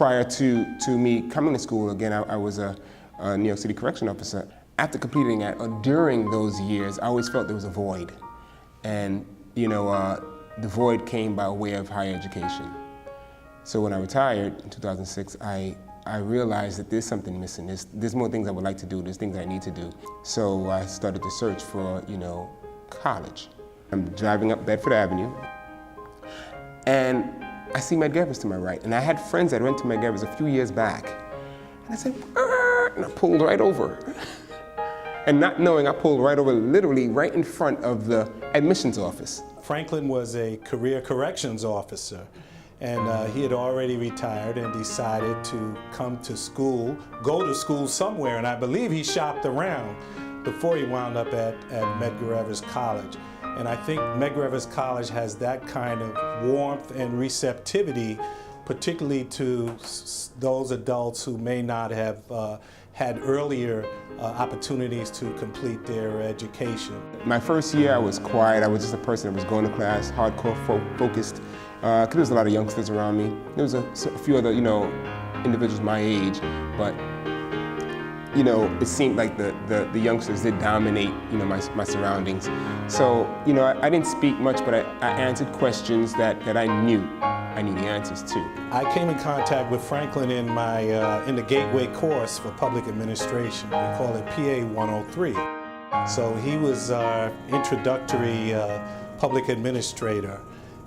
prior to me coming to school, again, I was a New York City correction officer. After completing that, or during those years, I always felt there was a void. And, the void came by way of higher education. So when I retired in 2006, I realized that there's something missing. There's more things I would like to do. There's things I need to do. So I started to search for, college. I'm driving up Bedford Avenue, and I see Medgar Evers to my right. And I had friends that went to Medgar Evers a few years back. And I said, and I pulled right over. And not knowing, I pulled right over, literally right in front of the admissions office. Franklin was a career corrections officer, and he had already retired and decided to come to school, go to school somewhere, and I believe he shopped around before he wound up at Medgar Evers College. And I think Medgar Evers College has that kind of warmth and receptivity, particularly to those adults who may not have had earlier opportunities to complete their education. My first year I was quiet. I was just a person that was going to class, hardcore focused, because there was a lot of youngsters around me. There was a few other, individuals my age, but it seemed like the youngsters did dominate, my surroundings. So, I didn't speak much, but I answered questions that I knew I knew the answers to. I came in contact with Franklin in the Gateway course for public administration. We call it PA 103. So he was our introductory public administrator,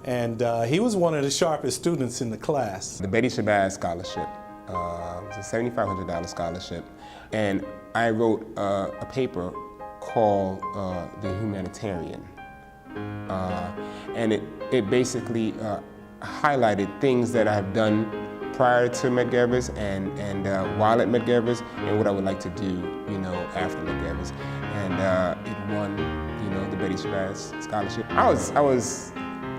and he was one of the sharpest students in the class. The Betty Shabazz Scholarship was a $7,500 scholarship, and I wrote a paper called The Humanitarian, and it basically highlighted things that I have done prior to Medgar Evers and while at Medgar Evers, and what I would like to do, after Medgar Evers. And it won, the Betty Shabazz Scholarship. I was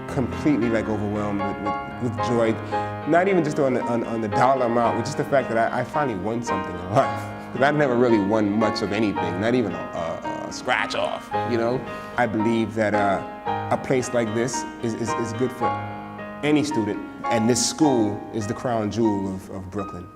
completely overwhelmed with joy, not even just on the dollar amount, but just the fact that I finally won something in life. Because I've never really won much of anything, not even a scratch off, I believe that a place like this is good for any student, and this school is the crown jewel of Brooklyn.